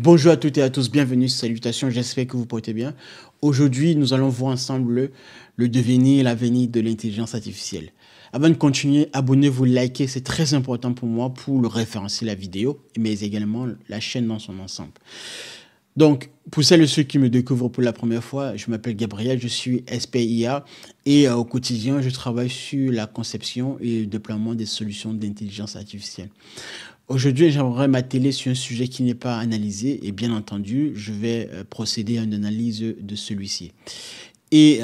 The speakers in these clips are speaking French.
Bonjour à toutes et à tous, bienvenue, salutations, j'espère que vous portez bien. Aujourd'hui, nous allons voir ensemble le devenir et l'avenir de l'intelligence artificielle. Avant de continuer, abonnez-vous, likez, c'est très important pour moi pour le référencer la vidéo, mais également la chaîne dans son ensemble. Donc, pour celles et ceux qui me découvrent pour la première fois, je m'appelle Gabriel, je suis SPIA et au quotidien, je travaille sur la conception et le déploiement des solutions d'intelligence artificielle. Aujourd'hui, j'aimerais m'atteler sur un sujet qui n'est pas analysé et bien entendu, je vais procéder à une analyse de celui-ci. Et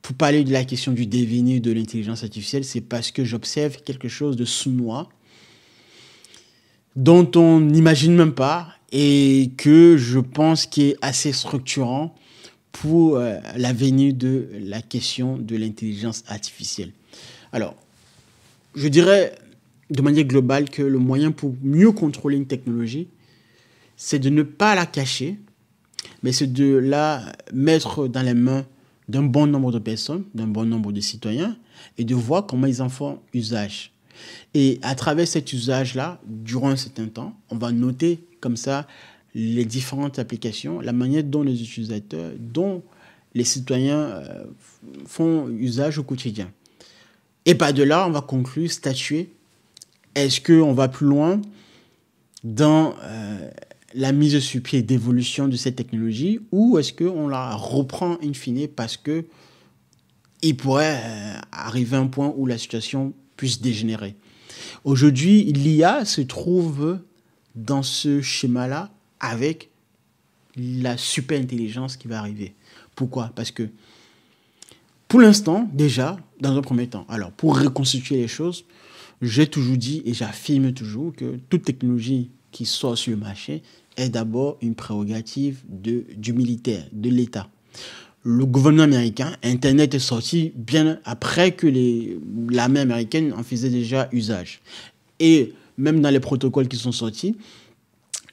pour parler de la question du devenir de l'intelligence artificielle, c'est parce que j'observe quelque chose de sournois dont on n'imagine même pas et que je pense qui est assez structurant pour l'avenir de la question de l'intelligence artificielle. Alors, je dirais de manière globale que le moyen pour mieux contrôler une technologie, c'est de ne pas la cacher, mais c'est de la mettre dans les mains d'un bon nombre de personnes, d'un bon nombre de citoyens, et de voir comment ils en font usage. Et à travers cet usage-là, durant un certain temps, on va noter comme ça les différentes applications, la manière dont les utilisateurs, dont les citoyens font usage au quotidien. Et par de là, on va conclure, statuer. Est-ce qu'on va plus loin dans la mise sur pied d'évolution de cette technologie ou est-ce qu'on la reprend in fine parce qu'il pourrait arriver à un point où la situation puisse dégénérer. Aujourd'hui, l'IA se trouve dans ce schéma-là avec la super intelligence qui va arriver. Pourquoi? Parce que pour l'instant, déjà, dans un premier temps, alors pour reconstituer les choses, j'ai toujours dit et j'affirme toujours que toute technologie qui sort sur le marché est d'abord une prérogative du militaire, de l'État. Le gouvernement américain, Internet est sorti bien après que l'armée américaine en faisait déjà usage. Et même dans les protocoles qui sont sortis,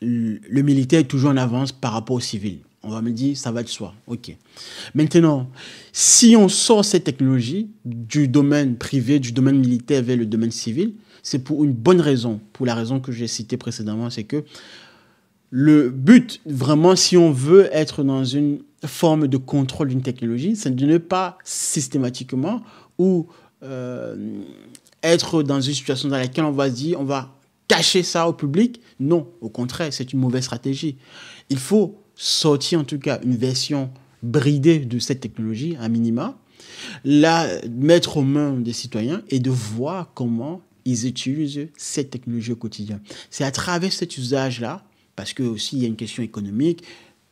le militaire est toujours en avance par rapport au civil. On va me dire, ça va de soi. OK. Maintenant, si on sort cette technologie du domaine privé, du domaine militaire vers le domaine civil, c'est pour une bonne raison. Pour la raison que j'ai citée précédemment, c'est que le but, vraiment, si on veut être dans une forme de contrôle d'une technologie, c'est de ne pas systématiquement ou être dans une situation dans laquelle on va se dire, on va cacher ça au public. Non, au contraire, c'est une mauvaise stratégie. Il faut sortir en tout cas une version bridée de cette technologie, à minima, la mettre aux mains des citoyens et de voir comment ils utilisent cette technologie au quotidien. C'est à travers cet usage-là, parce que aussi il y a une question économique,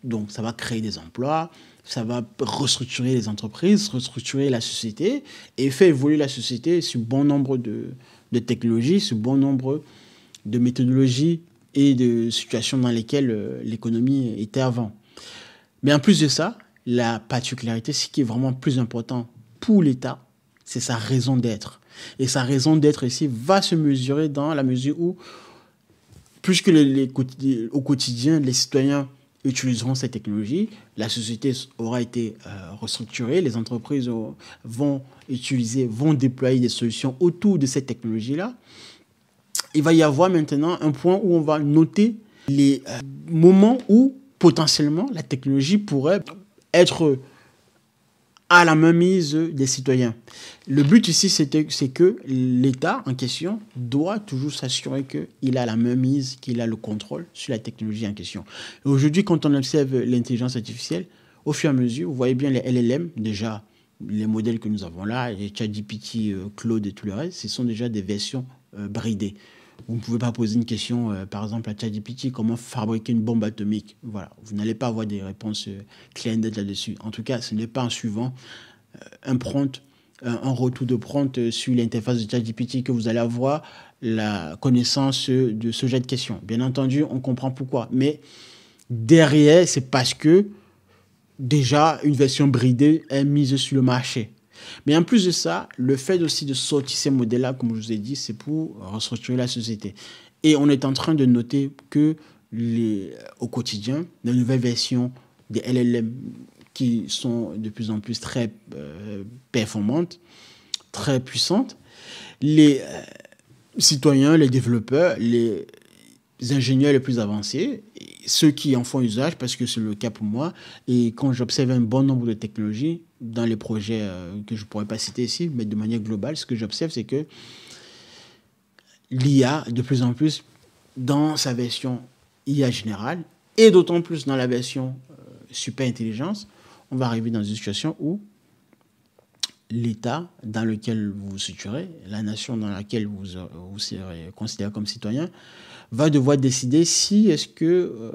donc ça va créer des emplois, ça va restructurer les entreprises, restructurer la société et faire évoluer la société sur bon nombre de technologies, sur bon nombre de méthodologies et de situations dans lesquelles l'économie était avant. Mais en plus de ça, la particularité, ce qui est vraiment plus important pour l'État, c'est sa raison d'être. Et sa raison d'être ici va se mesurer dans la mesure où, puisque au quotidien, les citoyens utiliseront cette technologie, la société aura été restructurée, les entreprises vont déployer des solutions autour de cette technologie-là. Il va y avoir maintenant un point où on va noter les moments où potentiellement la technologie pourrait être à la mainmise des citoyens. Le but ici, c'est que l'État en question doit toujours s'assurer qu'il a la mainmise, qu'il a le contrôle sur la technologie en question. Aujourd'hui, quand on observe l'intelligence artificielle, au fur et à mesure, vous voyez bien les LLM, déjà les modèles que nous avons là, les ChatGPT, Claude et tout le reste, ce sont déjà des versions bridées. Vous ne pouvez pas poser une question, par exemple, à ChatGPT, comment fabriquer une bombe atomique. Voilà, vous n'allez pas avoir des réponses claires et nettes là-dessus. En tout cas, ce n'est pas en suivant un prompt, un retour de prompt sur l'interface de ChatGPT que vous allez avoir la connaissance de ce genre de questions. Bien entendu, on comprend pourquoi. Mais derrière, c'est parce que déjà, une version bridée est mise sur le marché. Mais en plus de ça, le fait aussi de sortir ces modèles-là, comme je vous ai dit, c'est pour restructurer la société. Et on est en train de noter que au quotidien, les nouvelles versions des LLM qui sont de plus en plus très performantes, très puissantes, les citoyens, les développeurs, les ingénieurs les plus avancés ceux qui en font usage, parce que c'est le cas pour moi, et quand j'observe un bon nombre de technologies dans les projets que je ne pourrais pas citer ici, mais de manière globale, ce que j'observe, c'est que l'IA, de plus en plus, dans sa version IA générale, et d'autant plus dans la version super intelligence, on va arriver dans une situation où l'État dans lequel vous vous situerez, la nation dans laquelle vous serez considéré comme citoyen, va devoir décider si est-ce que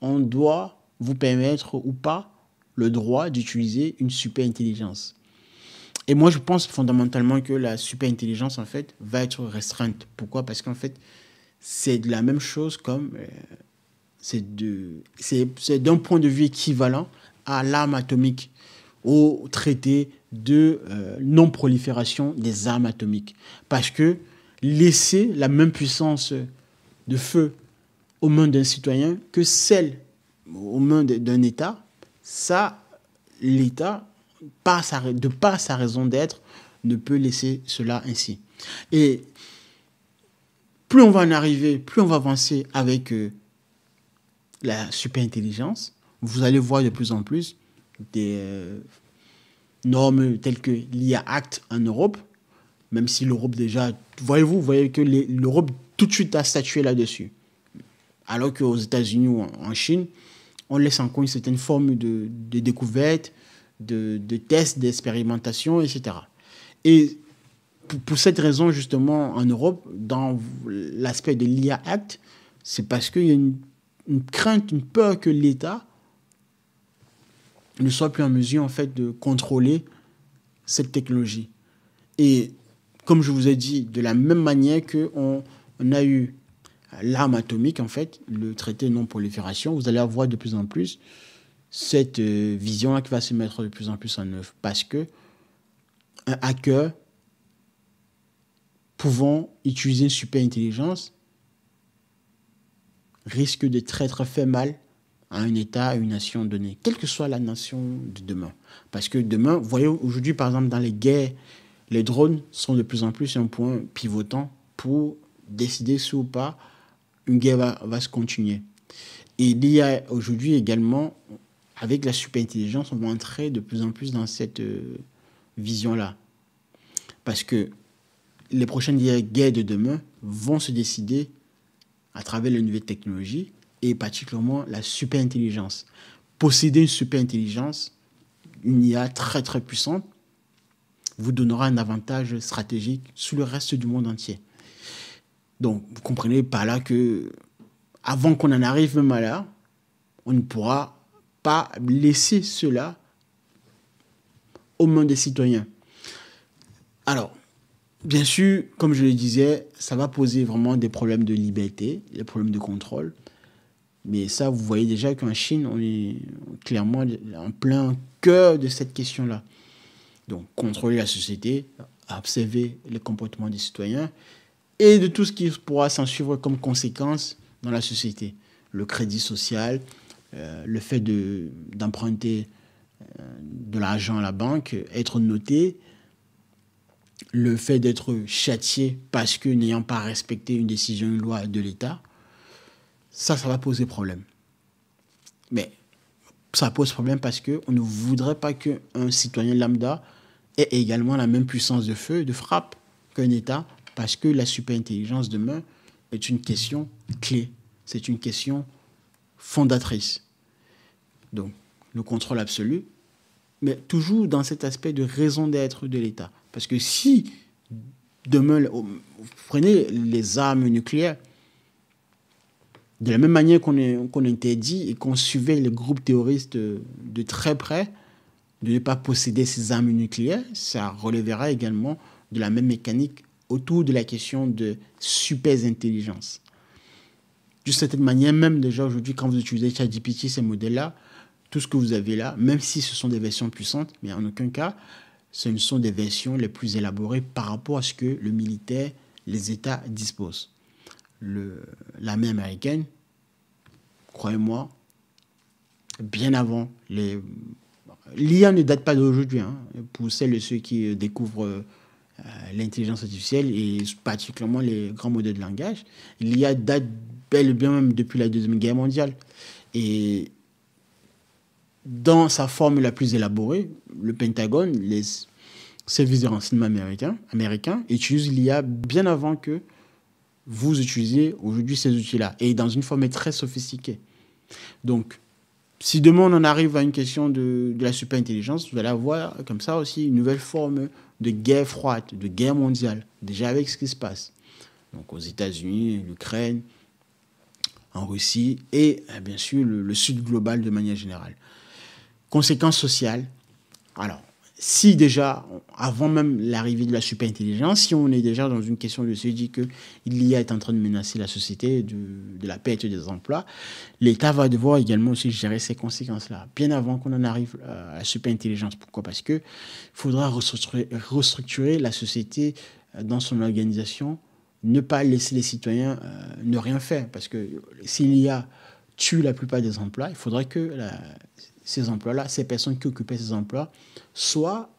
on doit vous permettre ou pas le droit d'utiliser une super intelligence. Et moi, je pense fondamentalement que la super intelligence, en fait, va être restreinte. Pourquoi? Parce qu'en fait, c'est de la même chose comme... c'est d'un point de vue équivalent à l'arme atomique, au traité de non-prolifération des armes atomiques. Parce que laisser la même puissance de feu aux mains d'un citoyen que celle aux mains d'un État, ça, l'État, de par sa raison d'être, ne peut laisser cela ainsi. Et plus on va en arriver, plus on va avancer avec la super intelligence, vous allez voir de plus en plus des normes telles que l'IA Act en Europe, même si l'Europe déjà, vous voyez que l'Europe tout de suite a statué là-dessus. Alors qu'aux États-Unis ou en Chine, on laisse encore une certaine forme de découverte, de tests, d'expérimentation, etc. Et pour cette raison, justement, en Europe, dans l'aspect de l'IA Act, c'est parce qu'il y a une crainte, une peur que l'État ne soit plus en mesure, en fait, de contrôler cette technologie. Et comme je vous ai dit, de la même manière qu'on a eu l'arme atomique, en fait, le traité de non-prolifération, vous allez avoir de plus en plus cette vision-là qui va se mettre de plus en plus en œuvre. Parce que un hacker pouvant utiliser une super intelligence risque de très faire mal à un État, à une nation donnée, quelle que soit la nation de demain. Parce que demain, vous voyez, aujourd'hui, par exemple, dans les guerres, les drones sont de plus en plus un point pivotant pour décider si ou pas une guerre va se continuer. Et il y a aujourd'hui également, avec la super intelligence, on va entrer de plus en plus dans cette vision-là. Parce que les prochaines guerres de demain vont se décider à travers les nouvelles technologies et particulièrement la super intelligence. Posséder une super intelligence, une IA très puissante, vous donnera un avantage stratégique sur le reste du monde entier. Donc, vous comprenez par là que, avant qu'on en arrive même à là, on ne pourra pas laisser cela aux mains des citoyens. Alors, bien sûr, comme je le disais, ça va poser vraiment des problèmes de liberté, des problèmes de contrôle. Mais ça, vous voyez déjà qu'en Chine, on est clairement en plein cœur de cette question-là. Donc, contrôler la société, observer les comportements des citoyens et de tout ce qui pourra s'en suivre comme conséquence dans la société. Le crédit social, le fait d'emprunter de l'argent à la banque, être noté, le fait d'être châtié parce que n'ayant pas respecté une décision, une loi de l'État, ça va poser problème. Mais ça pose problème parce qu'on ne voudrait pas qu'un citoyen lambda ait également la même puissance de feu, de frappe qu'un État, parce que la super-intelligence demain est une question clé. C'est une question fondatrice. Donc, le contrôle absolu, mais toujours dans cet aspect de raison d'être de l'État. Parce que si demain, vous prenez les armes nucléaires, de la même manière qu'on interdit et qu'on surveille les groupes terroristes de très près, de ne pas posséder ces armes nucléaires, ça relèvera également de la même mécanique autour de la question de super intelligence. De cette manière, même déjà aujourd'hui, quand vous utilisez ChatGPT, ces modèles-là, tout ce que vous avez là, même si ce sont des versions puissantes, mais en aucun cas, ce ne sont des versions les plus élaborées par rapport à ce que le militaire, les États disposent. L'armée américaine, croyez-moi, bien avant, l'IA ne date pas d'aujourd'hui, hein, pour celles et ceux qui découvrent l'intelligence artificielle et particulièrement les grands modèles de langage, l'IA date bel et bien même depuis la Deuxième Guerre mondiale. Et dans sa forme la plus élaborée, le Pentagone, les services de renseignement américains utilisent l'IA bien avant que vous utilisez aujourd'hui ces outils-là, et dans une forme très sophistiquée. Donc, si demain on en arrive à une question de la super-intelligence, vous allez avoir comme ça aussi une nouvelle forme de guerre froide, de guerre mondiale, déjà avec ce qui se passe. Donc aux États-Unis, l'Ukraine, en Russie et bien sûr le Sud global de manière générale. Conséquences sociales. Alors, si déjà, avant même l'arrivée de la super-intelligence, si on est déjà dans une question de se dire que l'IA est en train de menacer la société, de la perte des emplois, l'État va devoir également aussi gérer ces conséquences-là, bien avant qu'on en arrive à la super-intelligence. Pourquoi? Parce qu'il faudra restructurer la société dans son organisation, ne pas laisser les citoyens ne rien faire. Parce que si l'IA tue la plupart des emplois, il faudrait que ces emplois-là, ces personnes qui occupaient ces emplois, soient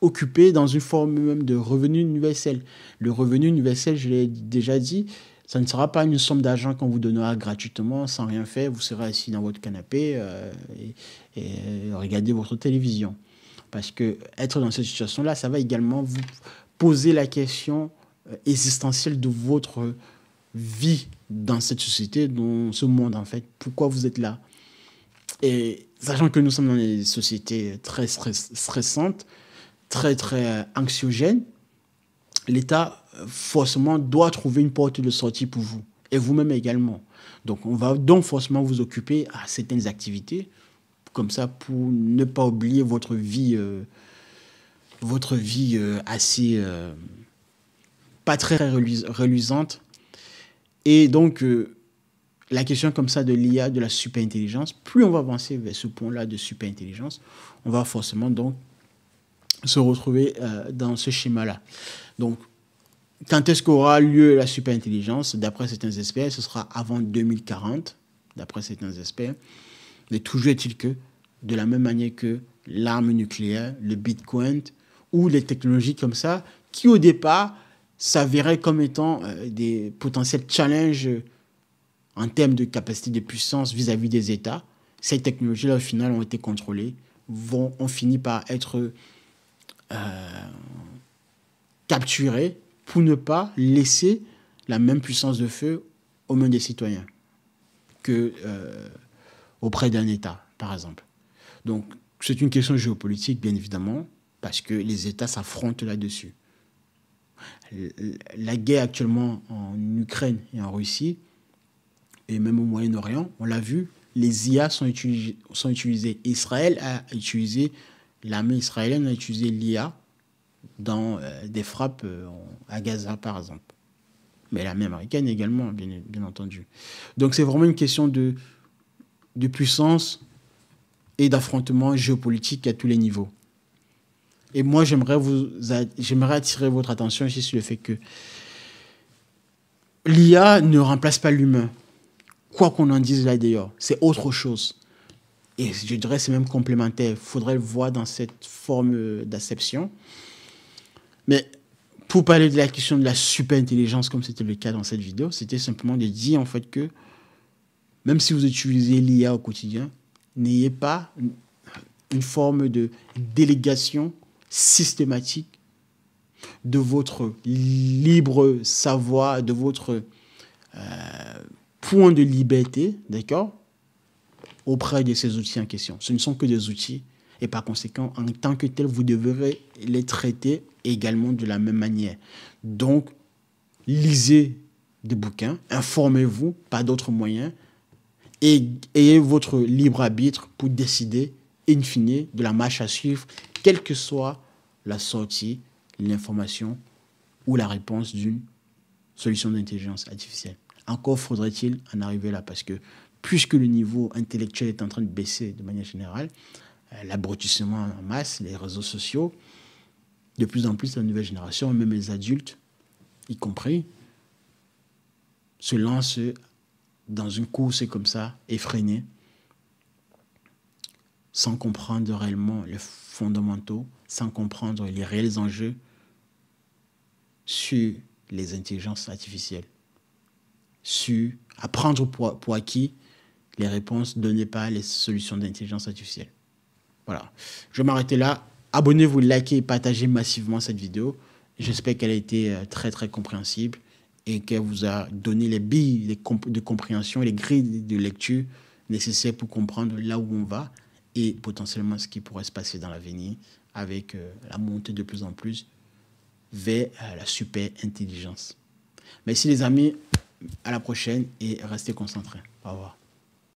occupées dans une forme même de revenu universel. Le revenu universel, je l'ai déjà dit, ça ne sera pas une somme d'argent qu'on vous donnera gratuitement, sans rien faire. Vous serez assis dans votre canapé et regardez votre télévision. Parce que être dans cette situation-là, ça va également vous poser la question existentielle de votre vie dans cette société, dans ce monde en fait. Pourquoi vous êtes là? Et sachant que nous sommes dans des sociétés très stressantes, très anxiogènes, l'État forcément doit trouver une porte de sortie pour vous, et vous-même également. Donc on va donc forcément vous occuper à certaines activités, comme ça pour ne pas oublier votre vie assez pas très reluisante. Et donc la question comme ça de l'IA, de la super-intelligence, plus on va avancer vers ce point-là de super-intelligence, on va forcément donc se retrouver dans ce schéma-là. Donc, quand est-ce qu'aura lieu la super-intelligence? D'après certains experts, ce sera avant 2040, d'après certains experts. Mais toujours est-il que, de la même manière que l'arme nucléaire, le Bitcoin, ou les technologies comme ça, qui au départ s'avéraient comme étant des potentiels challenges en termes de capacité de puissance vis-à-vis des États, ces technologies-là, au final, ont été contrôlées, ont fini par être capturées pour ne pas laisser la même puissance de feu aux mains des citoyens que auprès d'un État, par exemple. Donc, c'est une question géopolitique, bien évidemment, parce que les États s'affrontent là-dessus. La guerre actuellement en Ukraine et en Russie, et même au Moyen-Orient, on l'a vu, les IA sont utilisées. L'armée israélienne a utilisé l'IA dans des frappes à Gaza, par exemple. Mais l'armée américaine également, bien entendu. Donc c'est vraiment une question de puissance et d'affrontement géopolitique à tous les niveaux. Et moi, j'aimerais attirer votre attention ici sur le fait que l'IA ne remplace pas l'humain. Quoi qu'on en dise là d'ailleurs, c'est autre chose. Et je dirais que c'est même complémentaire. Il faudrait le voir dans cette forme d'acception. Mais pour parler de la question de la super-intelligence, comme c'était le cas dans cette vidéo, c'était simplement de dire en fait que même si vous utilisez l'IA au quotidien, n'ayez pas une forme de délégation systématique de votre libre savoir, de votre point de liberté, d'accord, auprès de ces outils en question. Ce ne sont que des outils et par conséquent, en tant que tels, vous devrez les traiter également de la même manière. Donc, lisez des bouquins, informez-vous par d'autres moyens et ayez votre libre arbitre pour décider, in fine, de la marche à suivre, quelle que soit la sortie, l'information ou la réponse d'une solution d'intelligence artificielle. Encore faudrait-il en arriver là, parce que puisque le niveau intellectuel est en train de baisser de manière générale, l'abrutissement en masse, les réseaux sociaux, de plus en plus la nouvelle génération, même les adultes, y compris, se lancent dans une course comme ça, effrénée, sans comprendre réellement les fondamentaux, sans comprendre les réels enjeux sur les intelligences artificielles, sur apprendre pour acquis les réponses données par les solutions d'intelligence artificielle. Voilà. Je vais m'arrêter là. Abonnez-vous, likez et partagez massivement cette vidéo. J'espère qu'elle a été très très compréhensible et qu'elle vous a donné les billes de compréhension et les grilles de lecture nécessaires pour comprendre là où on va et potentiellement ce qui pourrait se passer dans l'avenir avec la montée de plus en plus vers la super intelligence. Merci les amis, à la prochaine et restez concentrés. Au revoir.